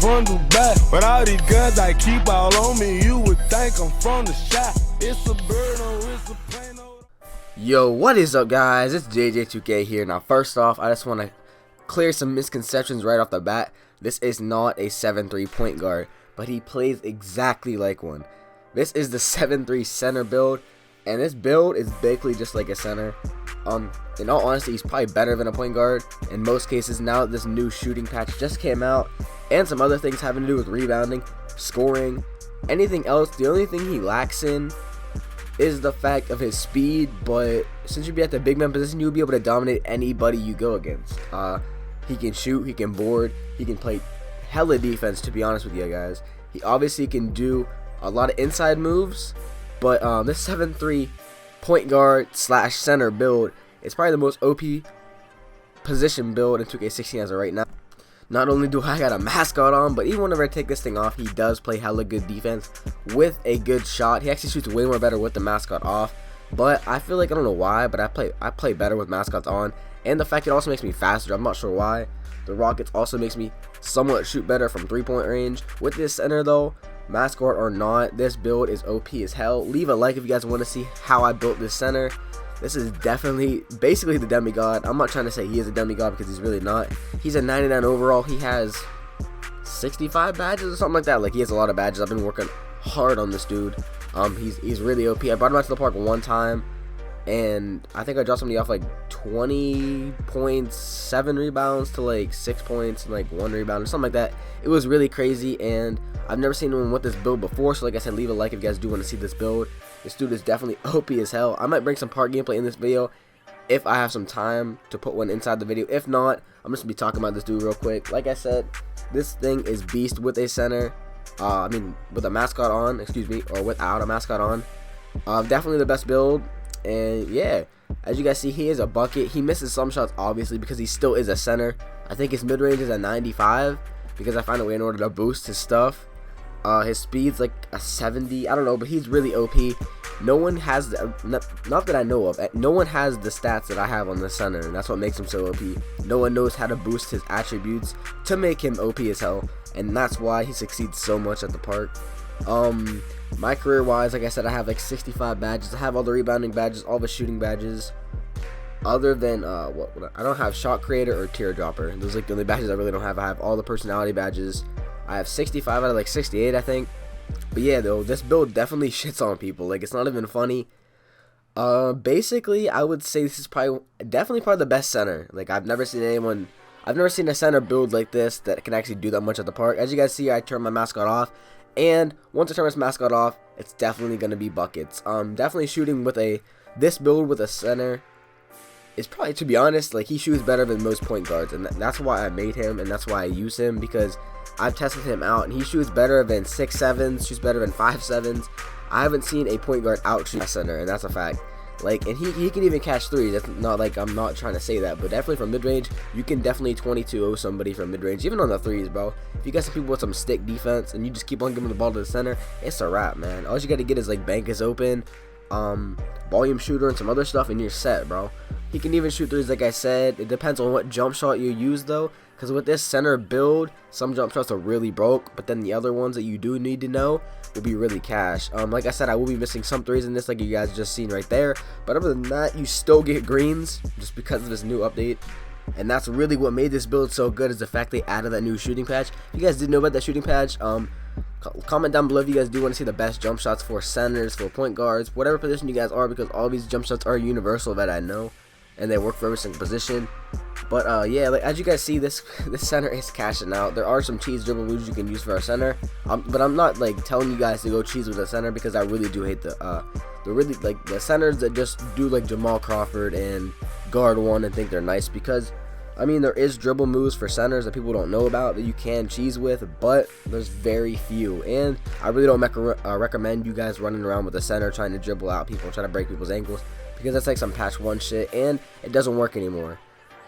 from Dubai. But all these guns I keep all on me, you would think I'm from the shop. It's a bird or it's a plane. Yo, what is up, guys? It's JJ2K here. Now, first off, I just want to clear some misconceptions right off the bat. This is not a 7'3" point guard, but he plays exactly like one. This is the 7'3" center build, and this build is basically just like a center. In all honesty, he's probably better than a point guard in most cases now that this new shooting patch just came out, and some other things having to do with rebounding, scoring, anything else. The only thing he lacks in is the fact of his speed, but since you'll be at the big man position, you'll be able to dominate anybody you go against. He can shoot, he can board, he can play hella defense, to be honest with you guys. He obviously can do a lot of inside moves, but this 7'3" point guard slash center build is probably the most OP position build in 2K16 as of right now. Not only do I got a mascot on, but even whenever I take this thing off, he does play hella good defense with a good shot. He actually shoots way more better with the mascot off, but I feel like, I don't know why, but I play better with mascots on, and the fact it also makes me faster. I'm not sure why. The Rockets also makes me somewhat shoot better from 3-point range. With this center though, mascot or not, this build is OP as hell. Leave a like if you guys want to see how I built this center. This is definitely basically the demigod. I'm not trying to say he is a demigod because he's really not. He's a 99 overall. He has 65 badges or something like that. Like, he has a lot of badges. I've been working hard on this dude. He's really OP. I brought him out to the park one time, and I think I dropped somebody off like 20 points, 7 rebounds to like 6 points and like 1 rebound or something like that. It was really crazy, and I've never seen anyone with this build before, so like I said, leave a like if you guys do want to see this build. This dude is definitely OP as hell. I might bring some park gameplay in this video if I have some time to put one inside the video. If not, I'm just going to be talking about this dude real quick. Like I said, this thing is beast with a center. With a mascot on, or without a mascot on. Definitely the best build. And yeah, as you guys see, he is a bucket. He misses some shots, obviously, because he still is a center. I think his mid-range is a 95 because I found a way in order to boost his stuff. His speed's like a 70, I don't know, but he's really OP. No one has, not that I know of, no one has the stats that I have on the center, and that's what makes him so OP. No one knows how to boost his attributes to make him OP as hell, and that's why he succeeds so much at the park. My career wise, like I said, I have like 65 badges. I have all the rebounding badges, all the shooting badges, other than I don't have shot creator or teardropper. Those are like the only badges I really don't have. I have all the personality badges. I have 65 out of like 68, I think. But yeah, though, this build definitely shits on people. Like, it's not even funny. Basically, I would say this is definitely the best center. Like, I've never seen a center build like this that can actually do that much at the park. As you guys see, I turned my mascot off, and once I turn this mascot off, it's definitely gonna be buckets. Definitely shooting with this build with a center is probably, to be honest, like, he shoots better than most point guards, and that's why I made him, and that's why I use him, because I've tested him out, and he shoots better than 6'7", shoots better than 5'7". I haven't seen a point guard outshoot a center, and that's a fact. Like, and he can even catch threes. That's not like, I'm not trying to say that, but definitely from mid-range, you can definitely 22-0 somebody from mid-range, even on the threes, bro. If you got some people with some stick defense, and you just keep on giving the ball to the center, it's a wrap, man. All you got to get is, like, bank is open, volume shooter, and some other stuff, and you're set, bro. He can even shoot threes, like I said. It depends on what jump shot you use, though, because with this center build, some jump shots are really broke, but then the other ones that you do need to know will be really cash. Like I said, I will be missing some threes in this, like you guys just seen right there, but other than that, you still get greens just because of this new update. And that's really what made this build so good, is the fact they added that new shooting patch. If you guys didn't know about that shooting patch, comment down below if you guys do want to see the best jump shots for centers, for point guards, whatever position you guys are, because all these jump shots are universal that I know, and they work for every single position. But yeah, like, as you guys see, this center is cashing out. There are some cheese dribble moves you can use for a center, but I'm not like telling you guys to go cheese with a center, because I really do hate the centers that just do like Jamal Crawford and guard one and think they're nice, because I mean, there is dribble moves for centers that people don't know about that you can cheese with, but there's very few, and I really don't recommend you guys running around with a center trying to dribble out people, trying to break people's ankles, because that's like some patch 1 shit, and it doesn't work anymore.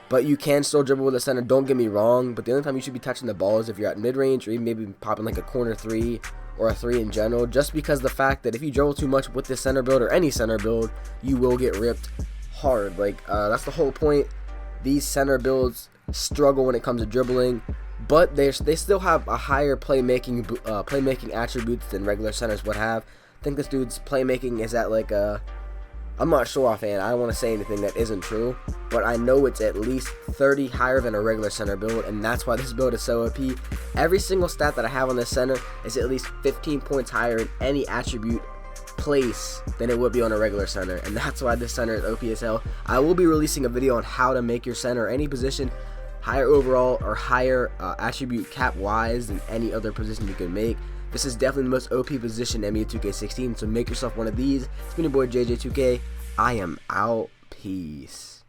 But you can still dribble with a center, don't get me wrong, but the only time you should be touching the ball is if you're at mid-range, or even maybe popping like a corner 3 or a 3 in general, just because the fact that if you dribble too much with this center build or any center build, you will get ripped hard. Like, that's the whole point. These center builds struggle when it comes to dribbling, but they still have a higher playmaking attributes than regular centers would have. I think this dude's playmaking is at like a, I'm not sure offhand, I don't want to say anything that isn't true, but I know it's at least 30 higher than a regular center build, and that's why this build is so OP. Every single stat that I have on this center is at least 15 points higher in any attribute place than it would be on a regular center, and that's why this center is OP as hell. I will be releasing a video on how to make your center any position higher overall or higher attribute cap wise than any other position you can make. This is definitely the most OP position in NBA 2K16, so make yourself one of these. It's been your boy JJ2K. I am out. Peace.